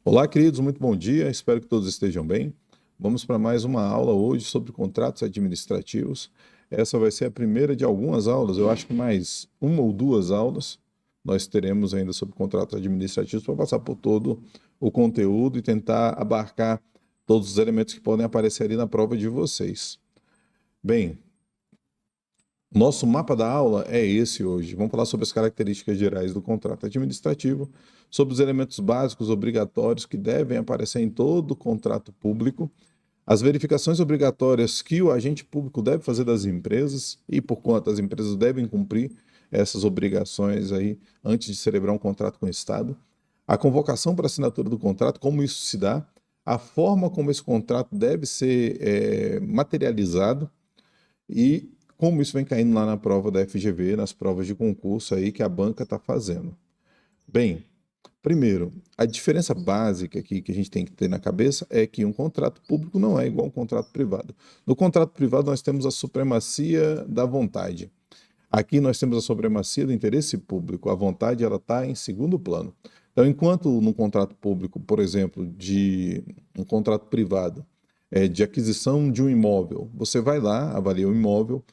Olá, queridos, muito bom dia. Espero que todos estejam bem. Vamos para mais uma aula hoje sobre contratos administrativos. Essa vai ser a primeira de algumas aulas, eu acho que mais uma ou duas aulas nós teremos ainda sobre contratos administrativos para passar por todo o conteúdo e tentar abarcar todos os elementos que podem aparecer ali na prova de vocês. Bem, nosso mapa da aula é esse hoje. Vamos falar sobre as características gerais do contrato administrativo, sobre os elementos básicos obrigatórios que devem aparecer em todo contrato público, as verificações obrigatórias que o agente público deve fazer das empresas e por quanto as empresas devem cumprir essas obrigações aí antes de celebrar um contrato com o Estado, a convocação para assinatura do contrato, como isso se dá, a forma como esse contrato deve ser materializado e como isso vem caindo lá na prova da FGV, nas provas de concurso aí que a banca está fazendo. Bem, primeiro, a diferença básica aqui que a gente tem que ter na cabeça é que um contrato público não é igual a um contrato privado. No contrato privado nós temos a supremacia da vontade. Aqui nós temos a supremacia do interesse público. A vontade ela está em segundo plano. Então, enquanto no contrato público, por exemplo, de um contrato privado, de aquisição de um imóvel, você vai lá, avalia o imóvel,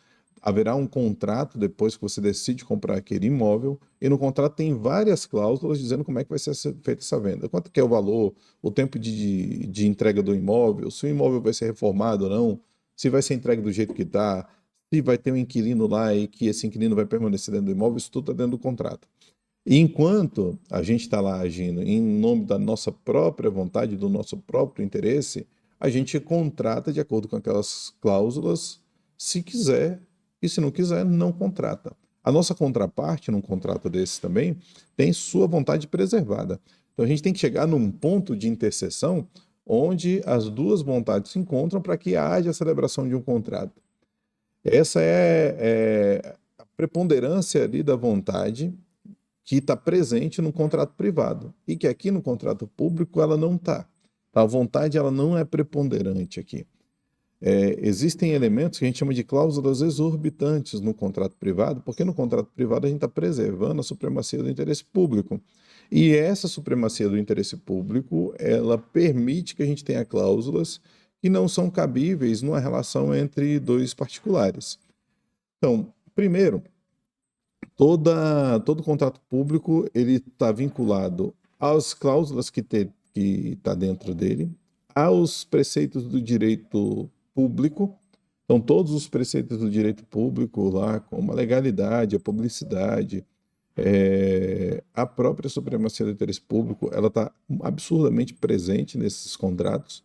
haverá um contrato depois que você decide comprar aquele imóvel, e no contrato tem várias cláusulas dizendo como é que vai ser feita essa venda. Quanto que é o valor, o tempo de entrega do imóvel, se o imóvel vai ser reformado ou não, se vai ser entregue do jeito que está, se vai ter um inquilino lá e que esse inquilino vai permanecer dentro do imóvel, isso tudo está dentro do contrato. E enquanto a gente está lá agindo em nome da nossa própria vontade, do nosso próprio interesse, a gente contrata de acordo com aquelas cláusulas, se quiser, e se não quiser, não contrata. A nossa contraparte num contrato desse também tem sua vontade preservada. Então a gente tem que chegar num ponto de interseção onde as duas vontades se encontram para que haja a celebração de um contrato. Essa é a preponderância ali da vontade que está presente no contrato privado e que aqui no contrato público ela não está. A vontade ela não é preponderante aqui. Existem elementos que a gente chama de cláusulas exorbitantes no contrato privado, porque no contrato privado a gente está preservando a supremacia do interesse público. E essa supremacia do interesse público, ela permite que a gente tenha cláusulas que não são cabíveis numa relação entre dois particulares. Então, primeiro, todo contrato público ele está vinculado às cláusulas que está dentro dele, aos preceitos do direito público. Então, todos os preceitos do direito público lá, como a legalidade, a publicidade, a própria supremacia do interesse público, ela está absurdamente presente nesses contratos,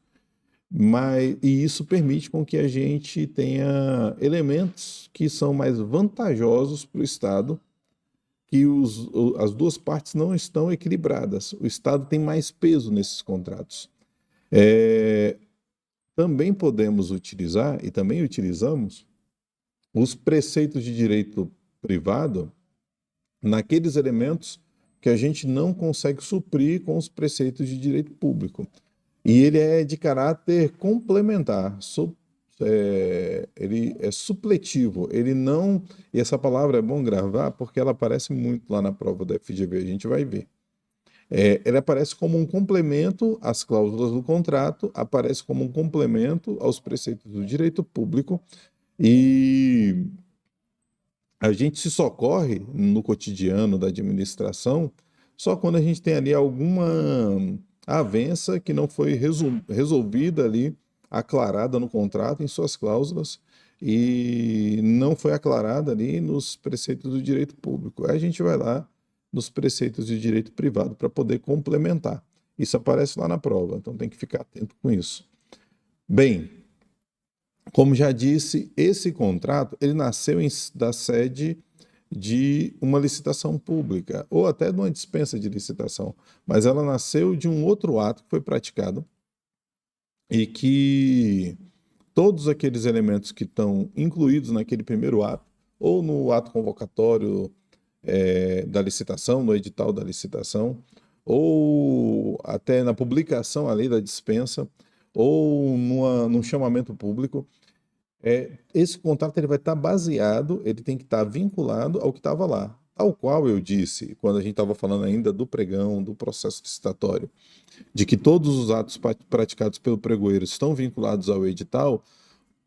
e isso permite com que a gente tenha elementos que são mais vantajosos para o Estado, que as duas partes não estão equilibradas. O Estado tem mais peso nesses contratos. É, Também podemos utilizar, e também utilizamos, os preceitos de direito privado naqueles elementos que a gente não consegue suprir com os preceitos de direito público. E ele é de caráter complementar, ele é supletivo, ele não. E essa palavra é bom gravar porque ela aparece muito lá na prova da FGV, a gente vai ver. Ele aparece como um complemento às cláusulas do contrato, aparece como um complemento aos preceitos do direito público, e a gente se socorre no cotidiano da administração só quando a gente tem ali alguma avença que não foi resolvida ali, aclarada no contrato, em suas cláusulas, e não foi aclarada ali nos preceitos do direito público. Aí a gente vai lá nos preceitos de direito privado para poder complementar. Isso aparece lá na prova, então tem que ficar atento com isso. Bem, como já disse, esse contrato ele nasceu da sede de uma licitação pública, ou até de uma dispensa de licitação, mas ela nasceu de um outro ato que foi praticado e que todos aqueles elementos que estão incluídos naquele primeiro ato, ou no ato convocatório da licitação, no edital da licitação, ou até na publicação ali da dispensa, ou num chamamento público, esse contrato ele vai estar baseado, ele tem que estar vinculado ao que estava lá. Tal qual eu disse, quando a gente estava falando ainda do pregão, do processo licitatório, de que todos os atos praticados pelo pregoeiro estão vinculados ao edital,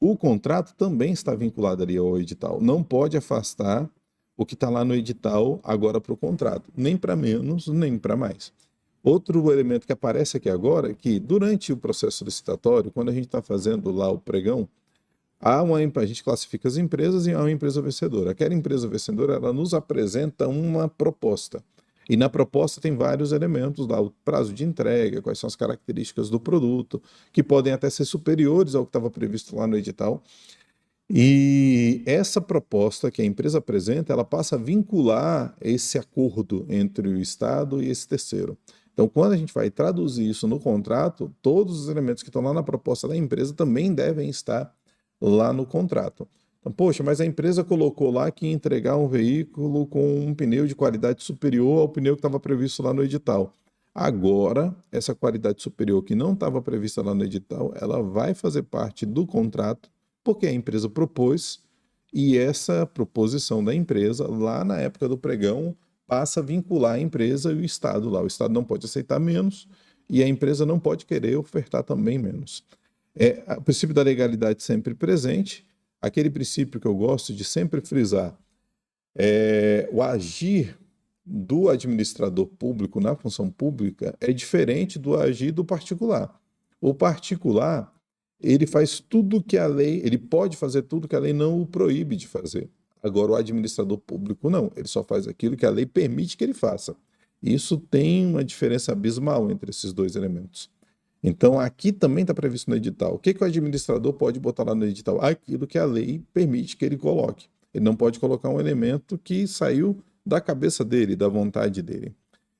o contrato também está vinculado ali ao edital. Não pode afastar o que está lá no edital agora para o contrato, nem para menos, nem para mais. Outro elemento que aparece aqui agora é que durante o processo licitatório, quando a gente está fazendo lá o pregão, a gente classifica as empresas e há uma empresa vencedora. Aquela empresa vencedora, ela nos apresenta uma proposta. E na proposta tem vários elementos lá, o prazo de entrega, quais são as características do produto, que podem até ser superiores ao que estava previsto lá no edital. E essa proposta que a empresa apresenta, ela passa a vincular esse acordo entre o Estado e esse terceiro. Então, quando a gente vai traduzir isso no contrato, todos os elementos que estão lá na proposta da empresa também devem estar lá no contrato. Então, poxa, mas a empresa colocou lá que ia entregar um veículo com um pneu de qualidade superior ao pneu que estava previsto lá no edital. Agora, essa qualidade superior que não estava prevista lá no edital, ela vai fazer parte do contrato, porque a empresa propôs, e essa proposição da empresa, lá na época do pregão, passa a vincular a empresa e o Estado lá. O Estado não pode aceitar menos e a empresa não pode querer ofertar também menos. O princípio da legalidade sempre presente, aquele princípio que eu gosto de sempre frisar, o agir do administrador público na função pública é diferente do agir do particular. O particular, ele faz tudo que a lei, ele pode fazer tudo que a lei não o proíbe de fazer. Agora, o administrador público não, ele só faz aquilo que a lei permite que ele faça. Isso tem uma diferença abismal entre esses dois elementos. Então, aqui também está previsto no edital. O que o administrador pode botar lá no edital? Aquilo que a lei permite que ele coloque. Ele não pode colocar um elemento que saiu da cabeça dele, da vontade dele.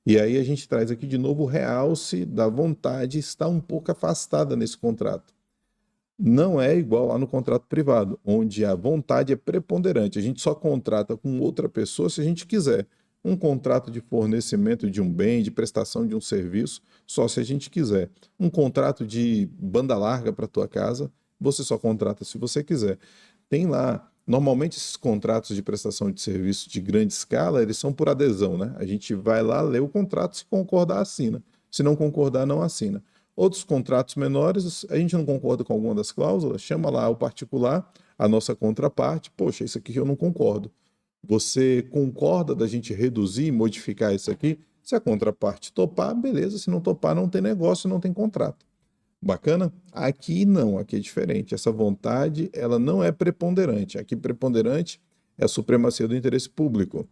E aí a gente traz aqui de novo o realce da vontade está um pouco afastada nesse contrato. Não é igual lá no contrato privado, onde a vontade é preponderante. A gente só contrata com outra pessoa se a gente quiser. Um contrato de fornecimento de um bem, de prestação de um serviço, só se a gente quiser. Um contrato de banda larga para a tua casa, você só contrata se você quiser. Tem lá, normalmente esses contratos de prestação de serviço de grande escala, eles são por adesão, né? A gente vai lá, lê o contrato, se concordar, assina. Se não concordar, não assina. Outros contratos menores, a gente não concorda com alguma das cláusulas, chama lá o particular, a nossa contraparte, poxa, isso aqui eu não concordo. Você concorda da gente reduzir, modificar isso aqui? Se a contraparte topar, beleza. Se não topar, não tem negócio, não tem contrato. Bacana? Aqui não, aqui é diferente. Essa vontade, ela não é preponderante. Aqui preponderante é a supremacia do interesse público.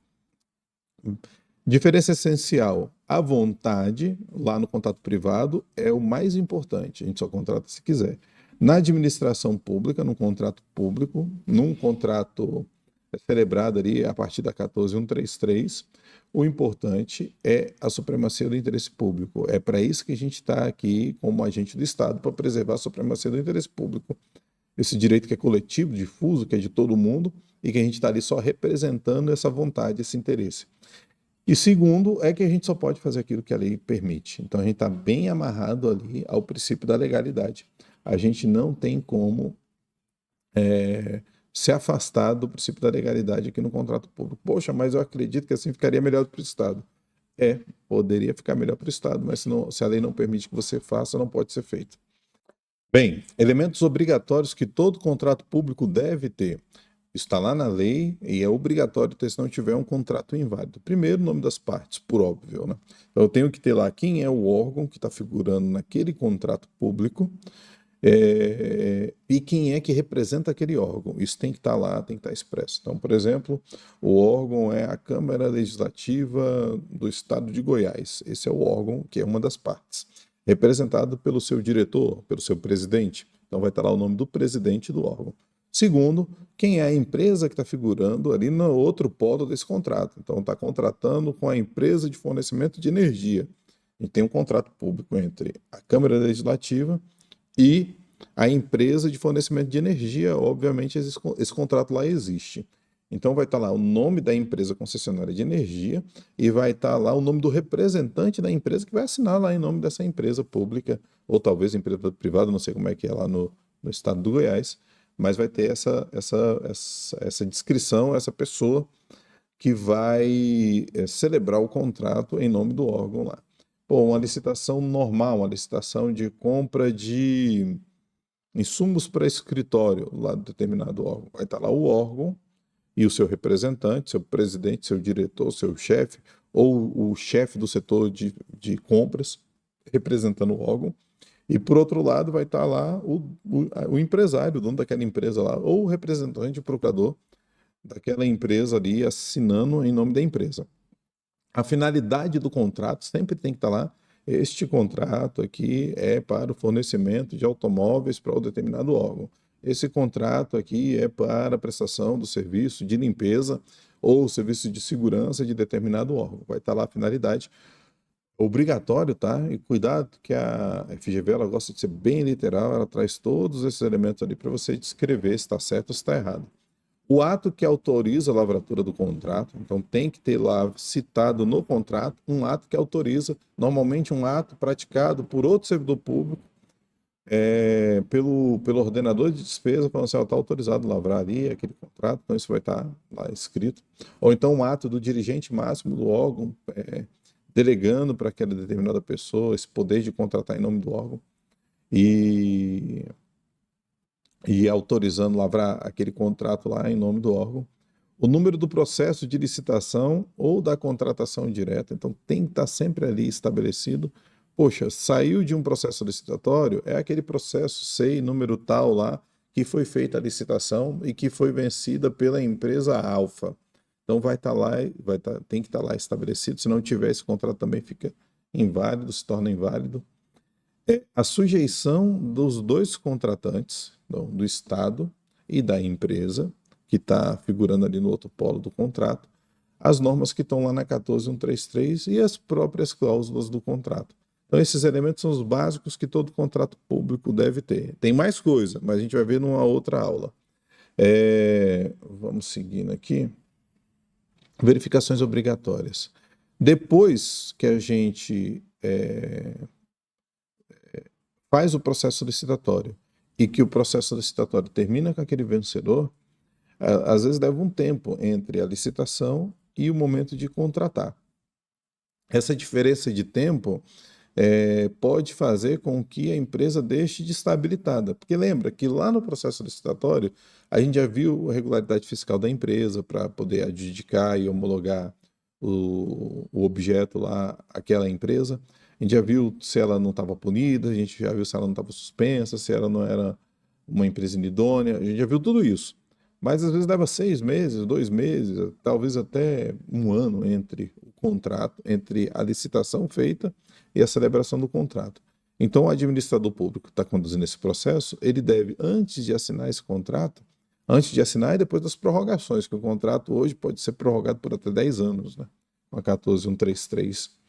Diferença essencial. A vontade, lá no contrato privado, é o mais importante. A gente só contrata se quiser. Na administração pública, no contrato público, num contrato celebrado ali a partir da 14133, o importante é a supremacia do interesse público. É para isso que a gente está aqui como agente do Estado, para preservar a supremacia do interesse público. Esse direito que é coletivo, difuso, que é de todo mundo, e que a gente está ali só representando essa vontade, esse interesse. E segundo, é que a gente só pode fazer aquilo que a lei permite. Então a gente está bem amarrado ali ao princípio da legalidade. A gente não tem como se afastar do princípio da legalidade aqui no contrato público. Poxa, mas eu acredito que assim ficaria melhor para o Estado. Poderia ficar melhor para o Estado, mas se a lei não permite que você faça, não pode ser feito. Bem, elementos obrigatórios que todo contrato público deve ter. Está lá na lei e é obrigatório ter se não tiver um contrato inválido. Primeiro, o nome das partes, por óbvio, né? Então, eu tenho que ter lá quem é o órgão que está figurando naquele contrato público, e quem é que representa aquele órgão. Isso tem que estar lá, tem que estar expresso. Então, por exemplo, o órgão é a Câmara Legislativa do Estado de Goiás. Esse é o órgão que é uma das partes, representado pelo seu diretor, pelo seu presidente. Então, vai estar lá o nome do presidente do órgão. Segundo, quem é a empresa que está figurando ali no outro polo desse contrato. Então, está contratando com a empresa de fornecimento de energia. A gente tem um contrato público entre a Câmara Legislativa e a empresa de fornecimento de energia. Obviamente, esse contrato lá existe. Então, vai estar lá o nome da empresa concessionária de energia e vai estar lá o nome do representante da empresa que vai assinar lá em nome dessa empresa pública, ou talvez empresa privada, não sei como é que é lá no estado do Goiás, mas vai ter essa descrição, essa pessoa que vai celebrar o contrato em nome do órgão lá. Pô, uma licitação normal, uma licitação de compra de insumos para escritório lá de determinado órgão. Vai estar lá o órgão e o seu representante, seu presidente, seu diretor, seu chefe, ou o chefe do setor de compras, representando o órgão. E por outro lado vai estar lá o empresário, o dono daquela empresa lá, ou o representante, o procurador daquela empresa ali, assinando em nome da empresa. A finalidade do contrato sempre tem que estar lá. Este contrato aqui é para o fornecimento de automóveis para o determinado órgão. Esse contrato aqui é para a prestação do serviço de limpeza ou serviço de segurança de determinado órgão. Vai estar lá a finalidade. Obrigatório, tá? E cuidado que a FGV ela gosta de ser bem literal, ela traz todos esses elementos ali para você descrever se está certo ou se está errado. O ato que autoriza a lavratura do contrato, então tem que ter lá citado no contrato um ato que autoriza, normalmente um ato praticado por outro servidor público, pelo ordenador de despesa, falando assim, está autorizado a lavrar ali aquele contrato, então isso vai estar lá escrito. Ou então um ato do dirigente máximo do órgão, delegando para aquela determinada pessoa esse poder de contratar em nome do órgão e autorizando lavrar aquele contrato lá em nome do órgão. O número do processo de licitação ou da contratação direta, então tem que estar sempre ali estabelecido. Poxa, saiu de um processo licitatório, é aquele processo SEI, número tal lá, que foi feita a licitação e que foi vencida pela empresa Alfa. Então vai estar lá, tem que estar lá estabelecido, se não tiver esse contrato também fica inválido, se torna inválido. A sujeição dos dois contratantes, do Estado e da empresa, que está figurando ali no outro polo do contrato, as normas que estão lá na 14133 e as próprias cláusulas do contrato. Então esses elementos são os básicos que todo contrato público deve ter. Tem mais coisa, mas a gente vai ver numa outra aula. Vamos seguindo aqui. Verificações obrigatórias. Depois que a gente faz o processo licitatório e que o processo licitatório termina com aquele vencedor, às vezes leva um tempo entre a licitação e o momento de contratar. Essa diferença de tempo pode fazer com que a empresa deixe de estar habilitada. Porque lembra que lá no processo licitatório, a gente já viu a regularidade fiscal da empresa para poder adjudicar e homologar o objeto lá, aquela empresa. A gente já viu se ela não estava punida, a gente já viu se ela não estava suspensa, se ela não era uma empresa inidônea, a gente já viu tudo isso. Mas às vezes leva 6 meses, 2 meses, talvez até um ano entre o contrato, entre a licitação feita e a celebração do contrato. Então, o administrador público que está conduzindo esse processo, ele deve, antes de assinar esse contrato, antes de assinar e depois das prorrogações, que o contrato hoje pode ser prorrogado por até 10 anos, né? Com a 14133.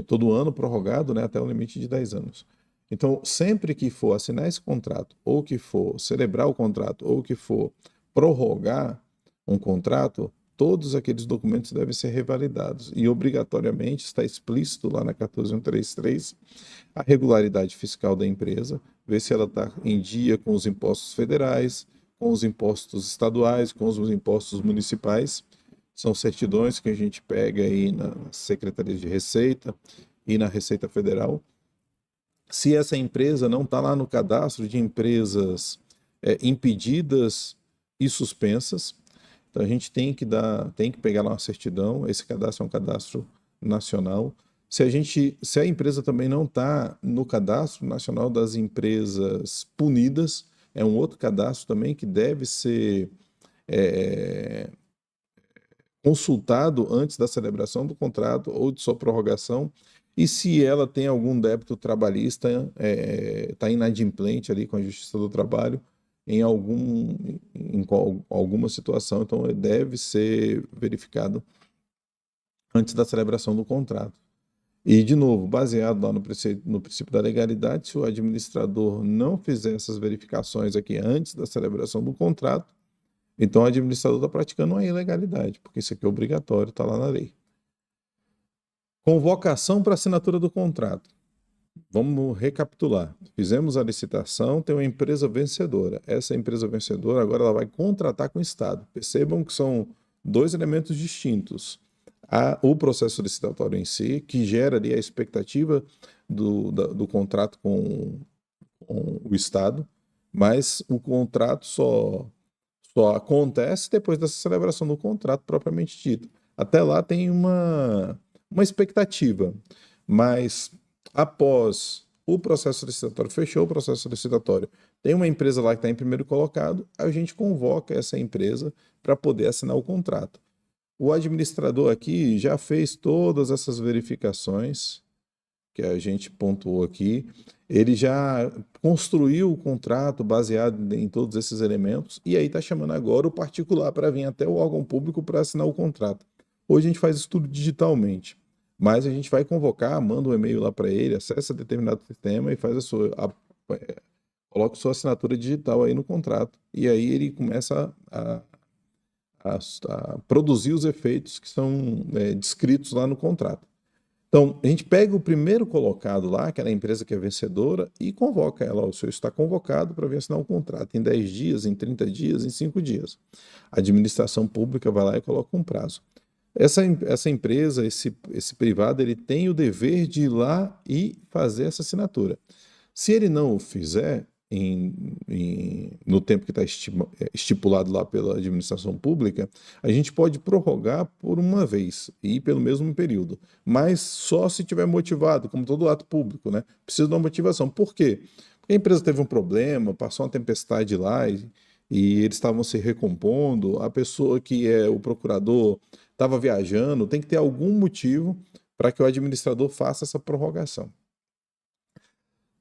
Todo ano prorrogado, né, até o limite de 10 anos. Então, sempre que for assinar esse contrato, ou que for celebrar o contrato, ou que for prorrogar um contrato, todos aqueles documentos devem ser revalidados. E, obrigatoriamente, está explícito lá na 14133 a regularidade fiscal da empresa, ver se ela está em dia com os impostos federais, com os impostos estaduais, com os impostos municipais. São certidões que a gente pega aí na Secretaria de Receita e na Receita Federal. Se essa empresa não está lá no cadastro de empresas impedidas e suspensas, então a gente tem que pegar lá uma certidão. Esse cadastro é um cadastro nacional. Se a empresa também não está no cadastro nacional das empresas punidas, é um outro cadastro também que deve ser consultado antes da celebração do contrato ou de sua prorrogação. E se ela tem algum débito trabalhista, está inadimplente ali com a Justiça do Trabalho em alguma situação, então deve ser verificado antes da celebração do contrato. E, de novo, baseado lá no princípio da legalidade, se o administrador não fizer essas verificações aqui antes da celebração do contrato, então o administrador está praticando uma ilegalidade, porque isso aqui é obrigatório, está lá na lei. Convocação para assinatura do contrato. Vamos recapitular. Fizemos a licitação, tem uma empresa vencedora. Essa empresa vencedora agora ela vai contratar com o Estado. Percebam que são dois elementos distintos. O processo licitatório em si, que gera ali a expectativa do contrato com o Estado, mas o contrato só acontece depois dessa celebração do contrato propriamente dito. Até lá tem uma expectativa, mas após o processo licitatório, fechou o processo licitatório, tem uma empresa lá que está em primeiro colocado, a gente convoca essa empresa para poder assinar o contrato. O administrador aqui já fez todas essas verificações que a gente pontuou aqui, ele já construiu o contrato baseado em todos esses elementos e aí está chamando agora o particular para vir até o órgão público para assinar o contrato. Hoje a gente faz isso tudo digitalmente, mas a gente vai convocar, manda um e-mail lá para ele, acessa determinado sistema e faz coloca sua assinatura digital aí no contrato. E aí ele começa a produzir os efeitos que são descritos lá no contrato. Então, a gente pega o primeiro colocado lá, aquela empresa que é vencedora, e convoca ela. O senhor está convocado para vir assinar um contrato em 10 dias, em 30 dias, em 5 dias. A administração pública vai lá e coloca um prazo. Essa empresa, esse privado, ele tem o dever de ir lá e fazer essa assinatura. Se ele não o fizer no tempo que está estipulado lá pela administração pública, a gente pode prorrogar por uma vez e pelo mesmo período, mas só se tiver motivado, como todo ato público, né? Precisa de uma motivação. Por quê? Porque a empresa teve um problema, passou uma tempestade lá e eles estavam se recompondo, a pessoa que é o procurador estava viajando, tem que ter algum motivo para que o administrador faça essa prorrogação.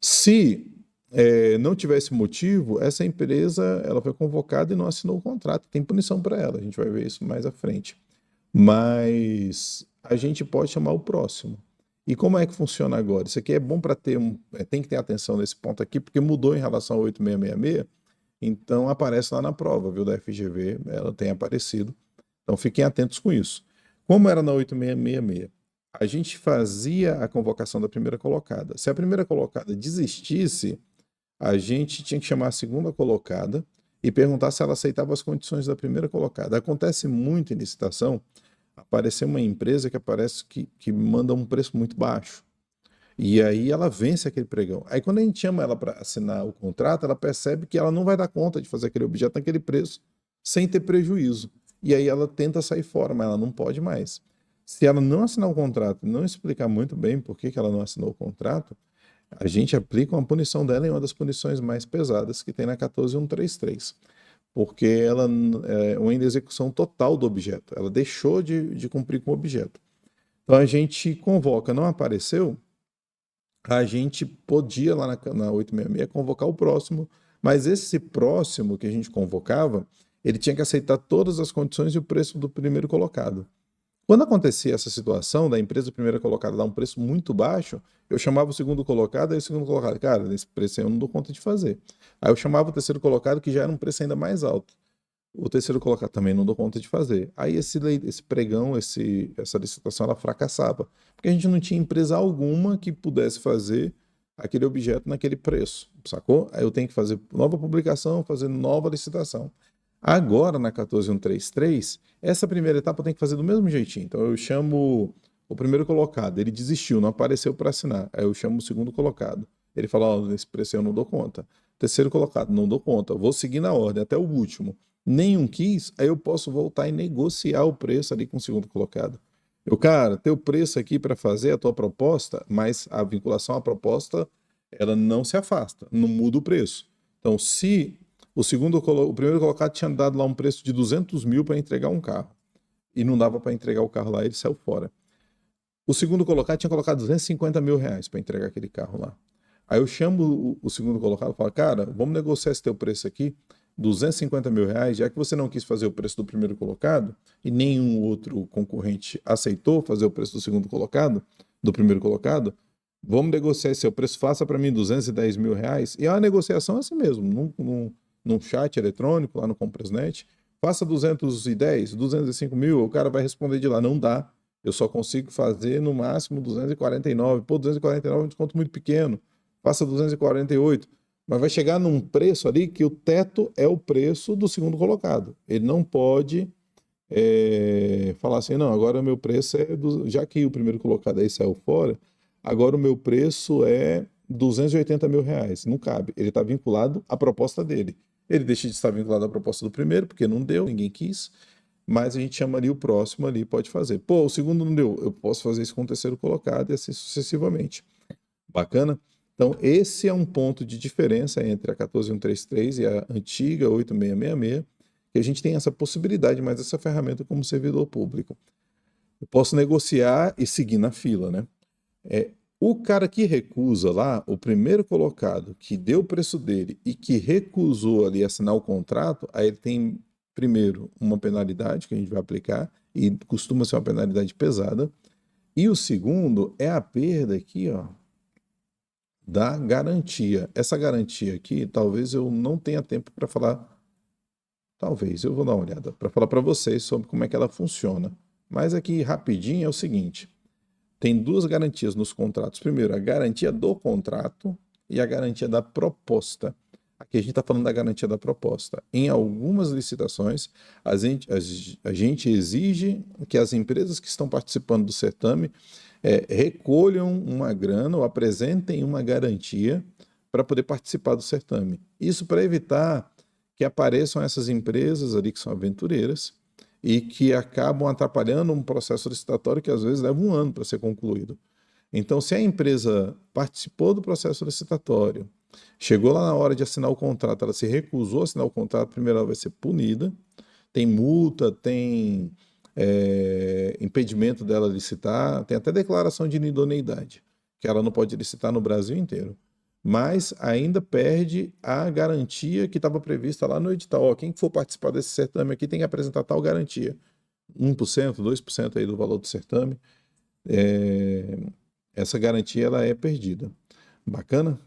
Se não tivesse motivo, essa empresa ela foi convocada e não assinou o contrato. Tem punição para ela, a gente vai ver isso mais à frente. Mas a gente pode chamar o próximo. E como é que funciona agora? Isso aqui é bom para ter tem que ter atenção nesse ponto aqui, porque mudou em relação ao 8666, então aparece lá na prova, viu, da FGV, ela tem aparecido. Então fiquem atentos com isso. Como era na 8666? A gente fazia a convocação da primeira colocada. Se a primeira colocada desistisse, a gente tinha que chamar a segunda colocada e perguntar se ela aceitava as condições da primeira colocada. Acontece muito em licitação, aparecer uma empresa que aparece que manda um preço muito baixo. E aí ela vence aquele pregão. Aí quando a gente chama ela para assinar o contrato, ela percebe que ela não vai dar conta de fazer aquele objeto naquele preço sem ter prejuízo. E aí ela tenta sair fora, mas ela não pode mais. Se ela não assinar o contrato e não explicar muito bem por que ela não assinou o contrato, a gente aplica uma punição dela em uma das punições mais pesadas que tem na 14133, porque ela é uma inexecução total do objeto, ela deixou de cumprir com o objeto. Então a gente convoca, não apareceu, a gente podia lá na 866 convocar o próximo, mas esse próximo que a gente convocava, ele tinha que aceitar todas as condições e o preço do primeiro colocado. Quando acontecia essa situação da empresa primeira colocada dar um preço muito baixo, eu chamava o segundo colocado, aí o segundo colocado, cara, nesse preço aí eu não dou conta de fazer. Aí eu chamava o terceiro colocado, que já era um preço ainda mais alto. O terceiro colocado também não dou conta de fazer. Aí esse pregão, essa licitação, ela fracassava. Porque a gente não tinha empresa alguma que pudesse fazer aquele objeto naquele preço, sacou? Aí eu tenho que fazer nova publicação, fazer nova licitação. Agora, na 14133, essa primeira etapa tem que fazer do mesmo jeitinho. Então, eu chamo o primeiro colocado, ele desistiu, não apareceu para assinar. Aí eu chamo o segundo colocado. Ele fala, ó, nesse preço eu não dou conta. Terceiro colocado, não dou conta. Vou seguir na ordem até o último. Nenhum quis, aí eu posso voltar e negociar o preço ali com o segundo colocado. Cara, teu preço aqui para fazer a tua proposta, mas a vinculação à proposta, ela não se afasta, não muda o preço. Então, se o primeiro colocado tinha dado lá um preço de 200 mil para entregar um carro. E não dava para entregar o carro lá, ele saiu fora. O segundo colocado tinha colocado 250 mil reais para entregar aquele carro lá. Aí eu chamo o segundo colocado e falo, cara, vamos negociar esse teu preço aqui, 250 mil reais, já que você não quis fazer o preço do primeiro colocado e nenhum outro concorrente aceitou fazer o preço do segundo colocado, do primeiro colocado, vamos negociar esse seu preço, faça para mim 210 mil reais. E é uma negociação assim mesmo, num chat eletrônico, lá no Comprasnet, faça 210, 205 mil, o cara vai responder de lá, não dá, eu só consigo fazer no máximo 249, pô, 249 é um desconto muito pequeno, faça 248, mas vai chegar num preço ali que o teto é o preço do segundo colocado, ele não pode falar assim, não, agora o meu preço já que o primeiro colocado aí saiu fora, agora o meu preço é R$ 280.000. Não cabe. Ele está vinculado à proposta dele. Ele deixa de estar vinculado à proposta do primeiro, porque não deu, ninguém quis, mas a gente chamaria o próximo ali, pode fazer. Pô, o segundo não deu, eu posso fazer isso com o terceiro colocado e assim sucessivamente. Bacana? Então, esse é um ponto de diferença entre a 14133 e a antiga 8666, que a gente tem essa possibilidade, mas essa ferramenta como servidor público. Eu posso negociar e seguir na fila, né? O cara que recusa lá, o primeiro colocado, que deu o preço dele e que recusou ali assinar o contrato, aí ele tem, primeiro, uma penalidade que a gente vai aplicar, e costuma ser uma penalidade pesada, e o segundo é a perda aqui, ó, da garantia. Essa garantia aqui, talvez eu não tenha tempo para falar, talvez, eu vou dar uma olhada, para falar para vocês sobre como é que ela funciona. Mas aqui, rapidinho, é o seguinte, tem duas garantias nos contratos. Primeiro, a garantia do contrato e a garantia da proposta. Aqui a gente está falando da garantia da proposta. Em algumas licitações, a gente exige que as empresas que estão participando do certame recolham uma grana ou apresentem uma garantia para poder participar do certame. Isso para evitar que apareçam essas empresas ali que são aventureiras e que acabam atrapalhando um processo licitatório que às vezes leva um ano para ser concluído. Então, se a empresa participou do processo licitatório, chegou lá na hora de assinar o contrato, ela se recusou a assinar o contrato, primeiro ela vai ser punida, tem multa, tem impedimento dela licitar, tem até declaração de inidoneidade, que ela não pode licitar no Brasil inteiro. Mas ainda perde a garantia que estava prevista lá no edital. Ó, quem for participar desse certame aqui tem que apresentar tal garantia. 1%, 2% aí do valor do certame. Essa garantia ela é perdida. Bacana?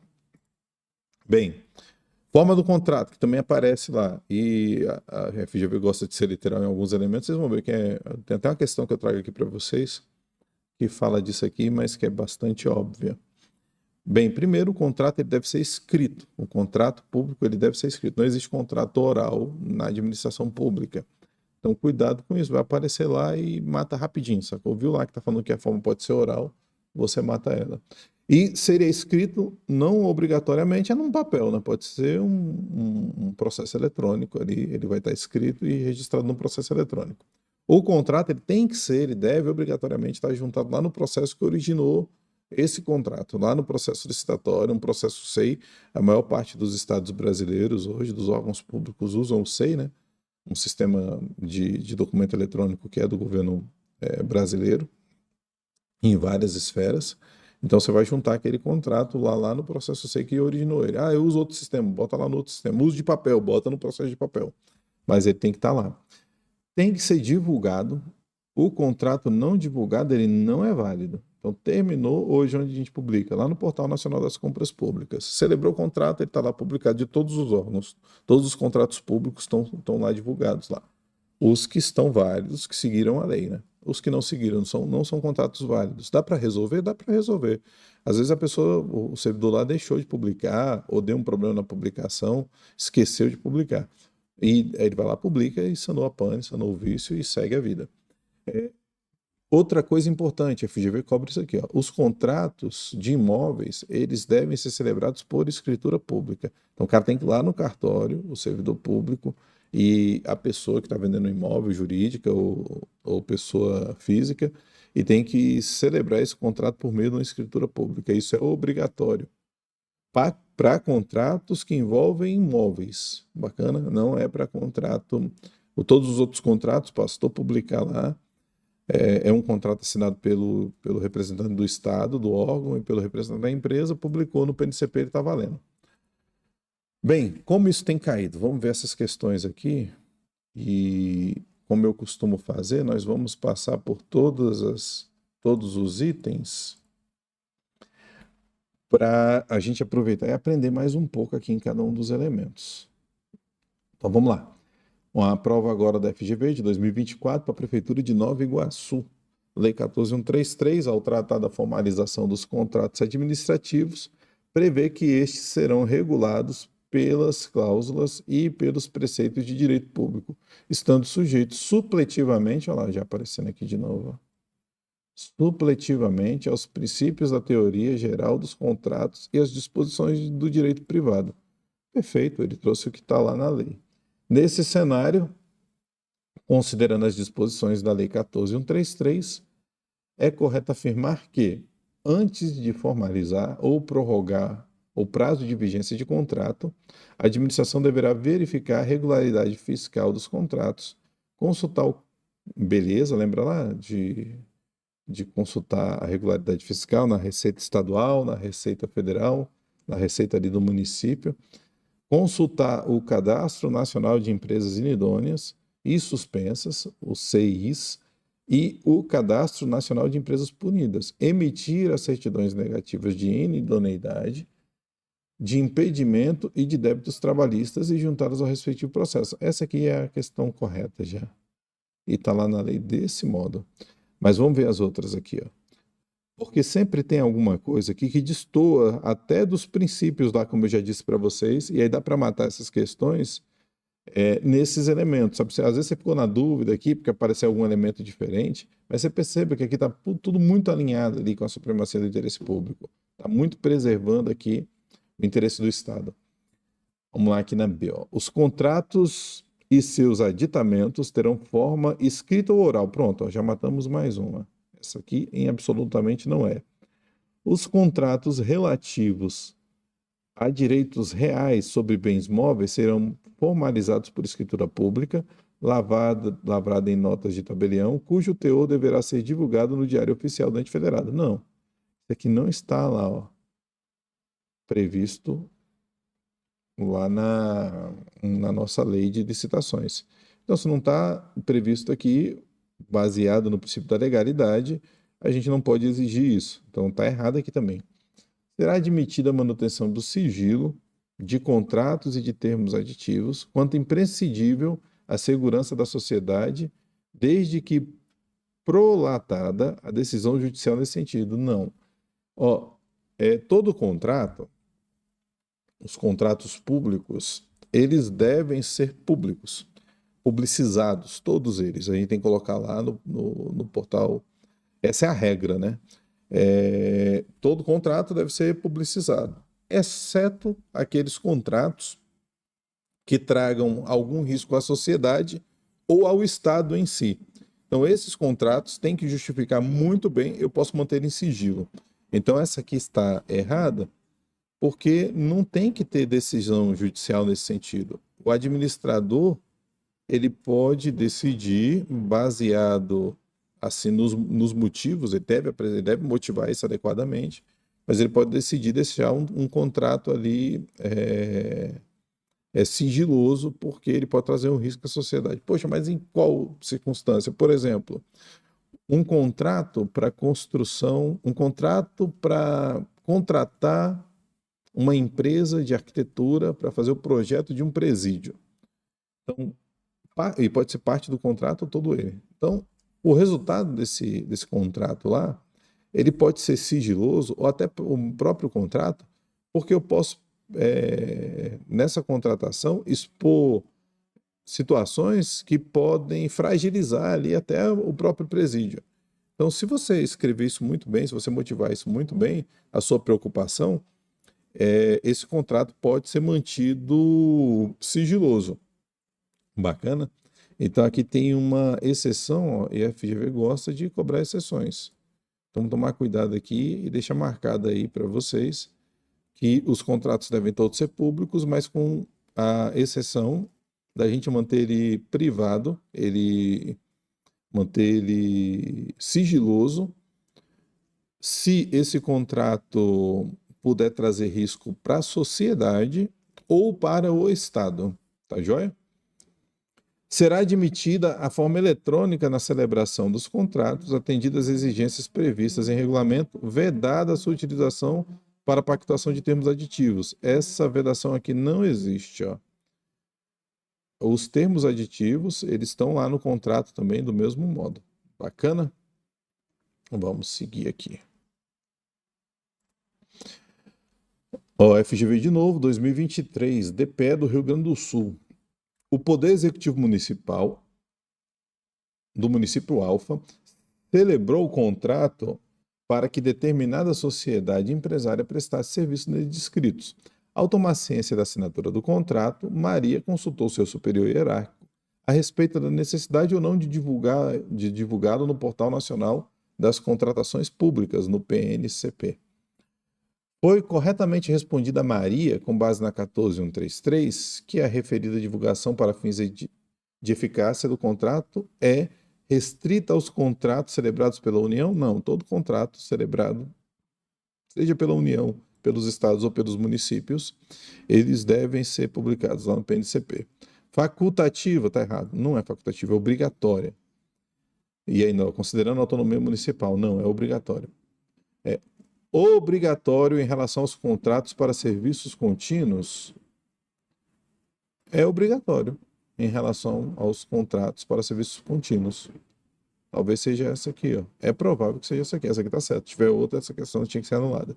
Bem, forma do contrato, que também aparece lá, e a FGV gosta de ser literal em alguns elementos, vocês vão ver que tem até uma questão que eu trago aqui para vocês, que fala disso aqui, mas que é bastante óbvia. Bem, primeiro, o contrato ele deve ser escrito. O contrato público ele deve ser escrito. Não existe contrato oral na administração pública. Então, cuidado com isso. Vai aparecer lá e mata rapidinho, sacou? Viu lá que está falando que a forma pode ser oral, você mata ela. E seria escrito, não obrigatoriamente, é num papel, né? Pode ser um processo eletrônico ali, ele vai estar escrito e registrado num processo eletrônico. O contrato ele tem que ser, ele deve obrigatoriamente estar juntado lá no processo que originou esse contrato, lá no processo licitatório, um processo SEI. A maior parte dos estados brasileiros hoje, dos órgãos públicos, usam o SEI, né? Um sistema de documento eletrônico que é do governo brasileiro, em várias esferas. Então você vai juntar aquele contrato lá no processo SEI que originou ele. Ah, eu uso outro sistema, bota lá no outro sistema. Uso de papel, bota no processo de papel. Mas ele tem que estar lá. Tem que ser divulgado. O contrato não divulgado, ele não é válido. Então, terminou hoje onde a gente publica, lá no Portal Nacional das Compras Públicas. Celebrou o contrato, ele está lá publicado de todos os órgãos. Todos os contratos públicos estão lá divulgados lá. Os que estão válidos, que seguiram a lei, né? Os que não seguiram não são contratos válidos. Dá para resolver? Dá para resolver. Às vezes a pessoa, o servidor lá deixou de publicar, ou deu um problema na publicação, esqueceu de publicar. E aí ele vai lá, publica e sanou a pane, sanou o vício e segue a vida. Outra coisa importante, a FGV cobra isso aqui, ó. Os contratos de imóveis, eles devem ser celebrados por escritura pública. Então o cara tem que ir lá no cartório, o servidor público, e a pessoa que está vendendo o imóvel, jurídica ou pessoa física, e tem que celebrar esse contrato por meio de uma escritura pública. Isso é obrigatório. Para contratos que envolvem imóveis. Bacana? Não é para contrato. Todos os outros contratos, pastor publicar lá, é um contrato assinado pelo representante do Estado, do órgão, e pelo representante da empresa, publicou no PNCP, ele está valendo. Bem, como isso tem caído? Vamos ver essas questões aqui. E como eu costumo fazer, nós vamos passar por todos os itens para a gente aproveitar e aprender mais um pouco aqui em cada um dos elementos. Então vamos lá. Uma prova agora da FGV de 2024 para a Prefeitura de Nova Iguaçu. Lei 14.133, ao tratar da formalização dos contratos administrativos, prevê que estes serão regulados pelas cláusulas e pelos preceitos de direito público, estando sujeitos supletivamente, olha lá, já aparecendo aqui de novo, ó, supletivamente aos princípios da teoria geral dos contratos e às disposições do direito privado. Perfeito, ele trouxe o que está lá na lei. Nesse cenário, considerando as disposições da Lei 14.133, é correto afirmar que, antes de formalizar ou prorrogar o prazo de vigência de contrato, a administração deverá verificar a regularidade fiscal dos contratos, consultar o... Beleza, lembra lá de consultar a regularidade fiscal na Receita Estadual, na Receita Federal, na Receita ali do município, consultar o Cadastro Nacional de Empresas Inidôneas e Suspensas, o CIS, e o Cadastro Nacional de Empresas Punidas, emitir as certidões negativas de inidoneidade, de impedimento e de débitos trabalhistas e juntá-las ao respectivo processo. Essa aqui é a questão correta já. E está lá na lei desse modo. Mas vamos ver as outras aqui, ó. Porque sempre tem alguma coisa aqui que destoa até dos princípios lá, como eu já disse para vocês, e aí dá para matar essas questões nesses elementos, sabe? Às vezes você ficou na dúvida aqui, porque apareceu algum elemento diferente, mas você percebe que aqui está tudo muito alinhado ali com a supremacia do interesse público. Está muito preservando aqui o interesse do Estado. Vamos lá aqui na B, ó. Os contratos e seus aditamentos terão forma escrita ou oral. Pronto, ó, já matamos mais uma. Essa aqui em absolutamente não é. Os contratos relativos a direitos reais sobre bens móveis serão formalizados por escritura pública, lavrada em notas de tabelião, cujo teor deverá ser divulgado no Diário Oficial do Ente Federado. Não, isso aqui não está lá, ó, previsto lá na nossa lei de licitações. Então, se não está previsto aqui, baseado no princípio da legalidade, a gente não pode exigir isso. Então, está errado aqui também. Será admitida a manutenção do sigilo de contratos e de termos aditivos, quanto imprescindível à segurança da sociedade, desde que prolatada a decisão judicial nesse sentido. Não. Ó, todo contrato, os contratos públicos, eles devem ser públicos, publicizados, todos eles. A gente tem que colocar lá no portal. Essa é a regra, né? Todo contrato deve ser publicizado, exceto aqueles contratos que tragam algum risco à sociedade ou ao Estado em si. Então, esses contratos têm que justificar muito bem, eu posso manter em sigilo. Então, essa aqui está errada, porque não tem que ter decisão judicial nesse sentido. O administrador, ele pode decidir baseado assim nos motivos, ele deve motivar isso adequadamente, mas ele pode decidir deixar um contrato ali sigiloso, porque ele pode trazer um risco à sociedade. Poxa, mas em qual circunstância? Por exemplo, um contrato para construção, um contrato para contratar uma empresa de arquitetura para fazer o projeto de um presídio. Então, e pode ser parte do contrato ou todo ele. Então, o resultado desse contrato lá, ele pode ser sigiloso ou até o próprio contrato, porque eu posso, nessa contratação, expor situações que podem fragilizar ali até o próprio presídio. Então, se você escrever isso muito bem, se você motivar isso muito bem, a sua preocupação, esse contrato pode ser mantido sigiloso. Bacana? Então aqui tem uma exceção, ó, e a FGV gosta de cobrar exceções. Então tomar cuidado aqui e deixar marcado aí para vocês que os contratos devem todos ser públicos, mas com a exceção da gente manter ele privado, manter ele sigiloso, se esse contrato puder trazer risco para a sociedade ou para o Estado. Tá joia? Será admitida a forma eletrônica na celebração dos contratos, atendidas as exigências previstas em regulamento, vedada a sua utilização para pactuação de termos aditivos. Essa vedação aqui não existe, ó. Os termos aditivos, eles estão lá no contrato também, do mesmo modo. Bacana? Vamos seguir aqui. Ó, FGV de novo, 2023, DPE do Rio Grande do Sul. O Poder Executivo Municipal do município Alfa celebrou o contrato para que determinada sociedade empresária prestasse serviço neles descritos. Ao tomar ciência da assinatura do contrato, Maria consultou seu superior hierárquico a respeito da necessidade ou não de divulgá-lo no Portal Nacional das Contratações Públicas, no PNCP. Foi corretamente respondida a Maria, com base na 14133, que a referida divulgação para fins de eficácia do contrato é restrita aos contratos celebrados pela União? Não, todo contrato celebrado, seja pela União, pelos estados ou pelos municípios, eles devem ser publicados lá no PNCP. Facultativa, está errado, não é facultativa, é obrigatória. E aí, não, considerando a autonomia municipal, não, é obrigatório. É obrigatório em relação aos contratos para serviços contínuos, é obrigatório em relação aos contratos para serviços contínuos. Talvez seja essa aqui, ó. É provável que seja essa aqui. Essa aqui está certa. Se tiver outra, essa questão tinha que ser anulada.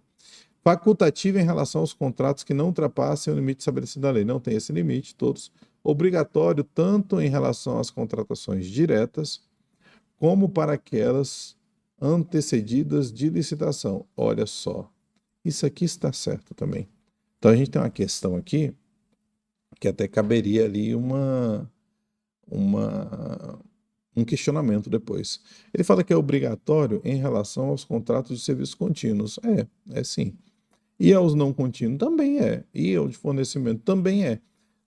Facultativa em relação aos contratos que não ultrapassem o limite estabelecido na lei. Não tem esse limite, todos. Obrigatório tanto em relação às contratações diretas, como para aquelas antecedidas de licitação. Olha só. Isso aqui está certo também. Então a gente tem uma questão aqui que até caberia ali um questionamento depois. Ele fala que é obrigatório em relação aos contratos de serviços contínuos. É sim. E aos não contínuos também é. E ao de fornecimento também é.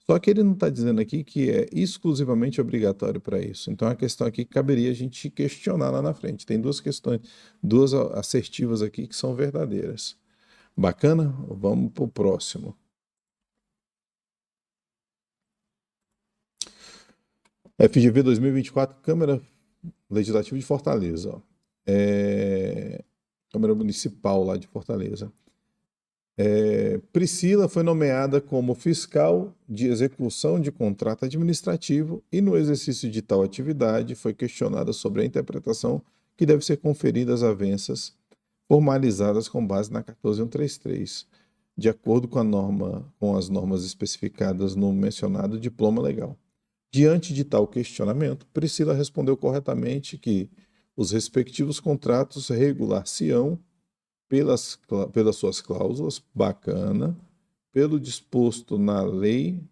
Só que ele não está dizendo aqui que é exclusivamente obrigatório para isso. Então, a questão aqui que caberia a gente questionar lá na frente. Tem duas questões, duas assertivas aqui que são verdadeiras. Bacana? Vamos para o próximo. FGV 2024, Câmara Legislativa de Fortaleza. Ó. Câmara Municipal lá de Fortaleza. Priscila foi nomeada como fiscal de execução de contrato administrativo e, no exercício de tal atividade, foi questionada sobre a interpretação que deve ser conferida às avanças formalizadas com base na 14133, de acordo com as normas especificadas no mencionado diploma legal. Diante de tal questionamento, Priscila respondeu corretamente que os respectivos contratos regular-se-ão pelas suas cláusulas, bacana, pelo disposto na lei,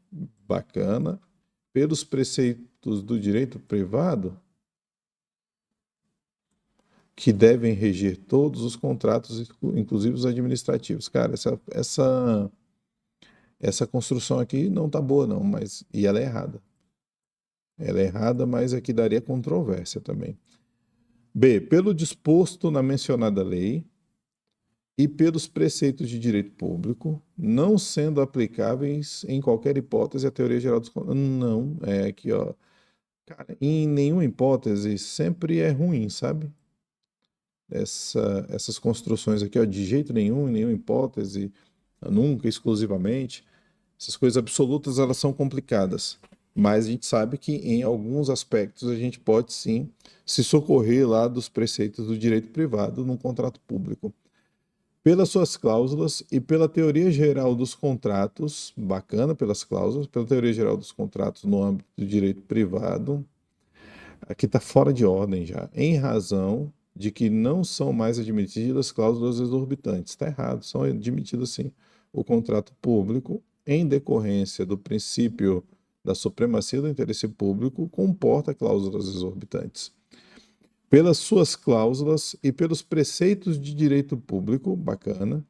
bacana, pelos preceitos do direito privado, que devem reger todos os contratos, inclusive os administrativos. Cara, essa construção aqui não está boa não, e ela é errada. Ela é errada, mas aqui daria controvérsia também. B. Pelo disposto na mencionada lei e pelos preceitos de direito público, não sendo aplicáveis em qualquer hipótese a teoria geral dos contratos. Não, é aqui, ó. Cara, em nenhuma hipótese sempre é ruim, sabe? Essas construções aqui, ó, de jeito nenhum, em nenhuma hipótese, nunca, exclusivamente. Essas coisas absolutas, elas são complicadas. Mas a gente sabe que em alguns aspectos a gente pode sim se socorrer lá dos preceitos do direito privado num contrato público. Pelas suas cláusulas e pela teoria geral dos contratos, bacana pelas cláusulas, pela teoria geral dos contratos no âmbito do direito privado, aqui está fora de ordem já, em razão de que não são mais admitidas cláusulas exorbitantes. Está errado, são admitidas sim. O contrato público, em decorrência do princípio da supremacia do interesse público, comporta cláusulas exorbitantes. Pelas suas cláusulas e pelos preceitos de direito público, bacana,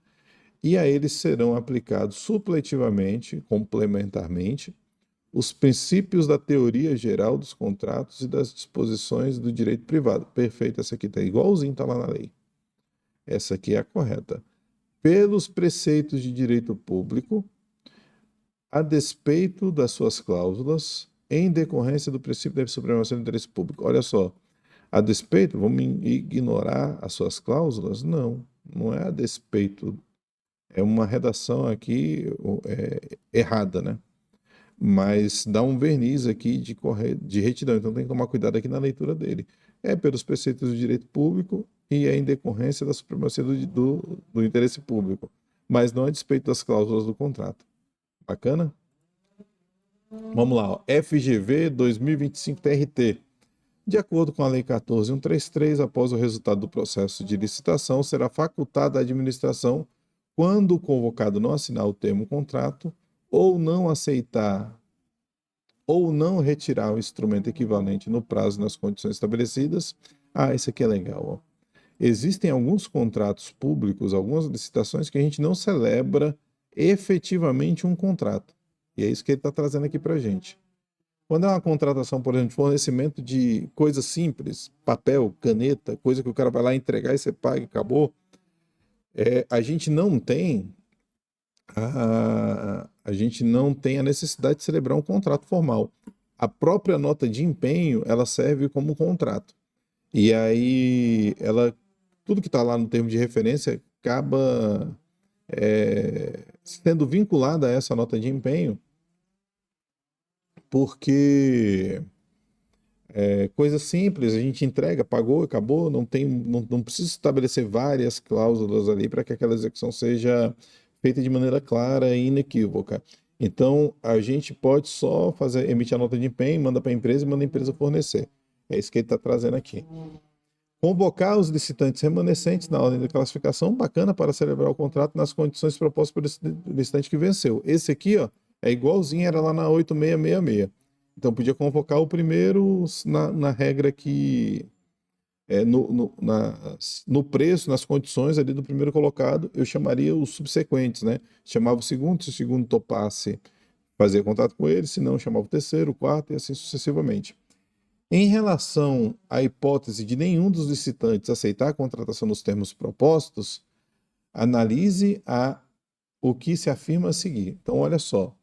e a eles serão aplicados supletivamente, complementarmente, os princípios da teoria geral dos contratos e das disposições do direito privado. Perfeito, essa aqui está igualzinho, está lá na lei. Essa aqui é a correta. Pelos preceitos de direito público, a despeito das suas cláusulas, em decorrência do princípio da supremacia do interesse público. Olha só, a despeito, vamos ignorar as suas cláusulas? Não, não é a despeito. É uma redação aqui errada, né? Mas dá um verniz aqui de retidão, então tem que tomar cuidado aqui na leitura dele. É pelos preceitos do direito público e é em decorrência da supremacia do interesse público. mas não a despeito das cláusulas do contrato. Bacana? Vamos lá, ó. FGV 2025 TRT. De acordo com a Lei 14.133, após o resultado do processo de licitação, será facultada à administração, quando o convocado não assinar o termo contrato, ou não aceitar ou não retirar o instrumento equivalente no prazo e nas condições estabelecidas. Ah, esse aqui é legal, ó. Existem alguns contratos públicos, algumas licitações que a gente não celebra efetivamente um contrato. E é isso que ele está trazendo aqui para a gente. Quando é uma contratação, por exemplo, fornecimento de coisas simples, papel, caneta, coisa que o cara vai lá entregar e você paga e acabou, a gente não tem a necessidade de celebrar um contrato formal. A própria nota de empenho, ela serve como contrato. E aí, tudo que está lá no termo de referência acaba sendo vinculada a essa nota de empenho, porque coisa simples, a gente entrega, pagou, acabou, não precisa estabelecer várias cláusulas ali para que aquela execução seja feita de maneira clara e inequívoca. Então, a gente pode só emitir a nota de empenho, manda para a empresa e manda a empresa fornecer. É isso que ele está trazendo aqui. Convocar os licitantes remanescentes na ordem de classificação, bacana para celebrar o contrato nas condições propostas pelo licitante que venceu. Esse aqui, ó, é igualzinho, era lá na 8666. Então, podia convocar o primeiro na regra que no preço, nas condições ali do primeiro colocado, eu chamaria os subsequentes, né? Chamava o segundo, se o segundo topasse, fazia contato com ele, se não, chamava o terceiro, o quarto e assim sucessivamente. Em relação à hipótese de nenhum dos licitantes aceitar a contratação nos termos propostos, analise o que se afirma a seguir. Então, olha só.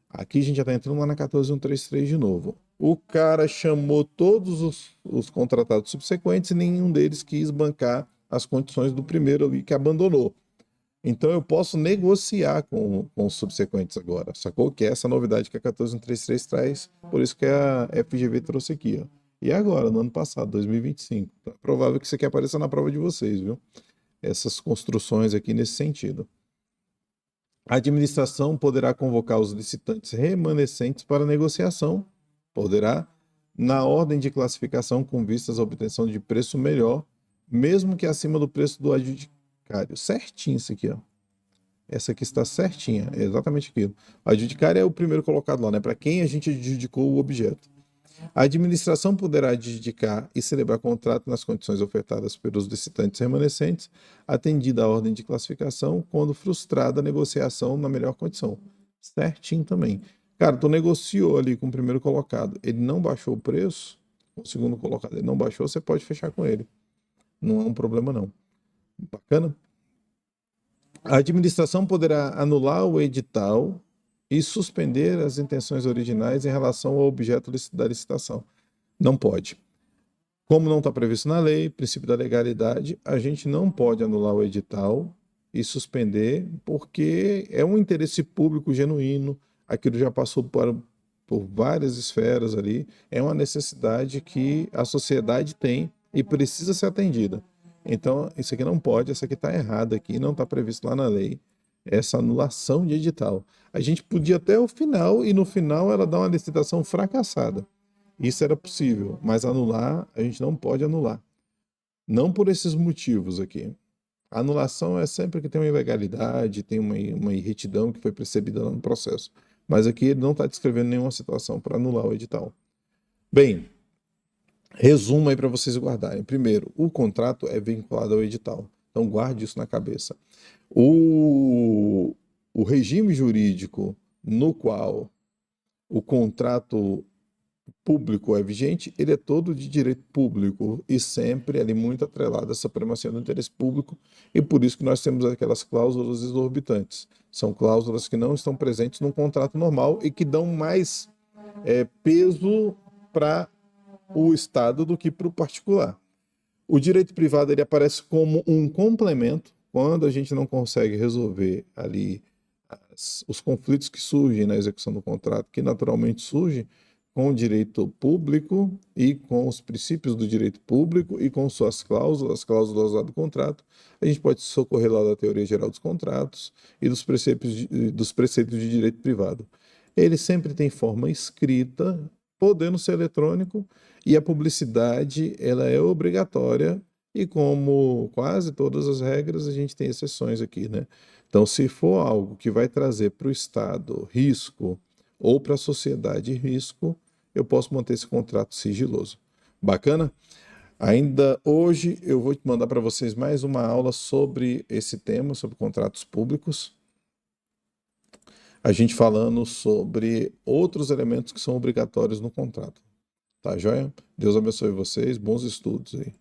Aqui a gente já está entrando lá na 14.133 de novo. O cara chamou todos os contratados subsequentes e nenhum deles quis bancar as condições do primeiro ali que abandonou. Então eu posso negociar com os subsequentes agora, sacou? Que é essa novidade que a 14.133 traz, por isso que a FGV trouxe aqui, ó. E agora, no ano passado, 2025. Então, é provável que isso aqui apareça na prova de vocês, viu? Essas construções aqui nesse sentido. A administração poderá convocar os licitantes remanescentes para negociação. Poderá, na ordem de classificação com vistas à obtenção de preço melhor, mesmo que acima do preço do adjudicário. Certinho isso aqui, ó. Essa aqui está certinha, é exatamente aquilo. O adjudicário é o primeiro colocado lá, né? Para quem a gente adjudicou o objeto. A administração poderá adjudicar e celebrar contrato nas condições ofertadas pelos licitantes remanescentes, atendida a ordem de classificação, quando frustrada a negociação na melhor condição. Certinho também. Cara, tu negociou ali com o primeiro colocado, ele não baixou o preço, o segundo colocado ele não baixou, você pode fechar com ele. Não é um problema não. Bacana? A administração poderá anular o edital e suspender as intenções originais em relação ao objeto da licitação. Não pode. Como não está previsto na lei, princípio da legalidade, a gente não pode anular o edital e suspender, porque é um interesse público genuíno, aquilo já passou por várias esferas ali, é uma necessidade que a sociedade tem e precisa ser atendida. Então, isso aqui não pode, essa aqui está errada aqui, não está previsto lá na lei, essa anulação de edital. A gente podia até o final, e no final ela dá uma licitação fracassada. Isso era possível, mas anular, a gente não pode anular. Não por esses motivos aqui. A anulação é sempre que tem uma ilegalidade, tem uma irretidão que foi percebida lá no processo. Mas aqui ele não está descrevendo nenhuma situação para anular o edital. Bem, resumo aí para vocês guardarem. Primeiro, o contrato é vinculado ao edital. Então guarde isso na cabeça. O regime jurídico no qual o contrato público é vigente, ele é todo de direito público e sempre ali muito atrelado à supremacia do interesse público, e por isso que nós temos aquelas cláusulas exorbitantes. São cláusulas que não estão presentes num contrato normal e que dão mais peso para o Estado do que para o particular. O direito privado ele aparece como um complemento quando a gente não consegue resolver ali os conflitos que surgem na execução do contrato, que naturalmente surgem com o direito público e com os princípios do direito público e com suas cláusulas, as cláusulas lá do contrato. A gente pode socorrer lá da teoria geral dos contratos e dos preceitos de direito privado. Ele sempre tem forma escrita, podendo ser eletrônico, e a publicidade ela é obrigatória, e como quase todas as regras, a gente tem exceções aqui, né? Então, se for algo que vai trazer para o Estado risco ou para a sociedade risco, eu posso manter esse contrato sigiloso. Bacana? Ainda hoje eu vou te mandar para vocês mais uma aula sobre esse tema, sobre contratos públicos. A gente falando sobre outros elementos que são obrigatórios no contrato. Tá joia? Deus abençoe vocês, bons estudos aí.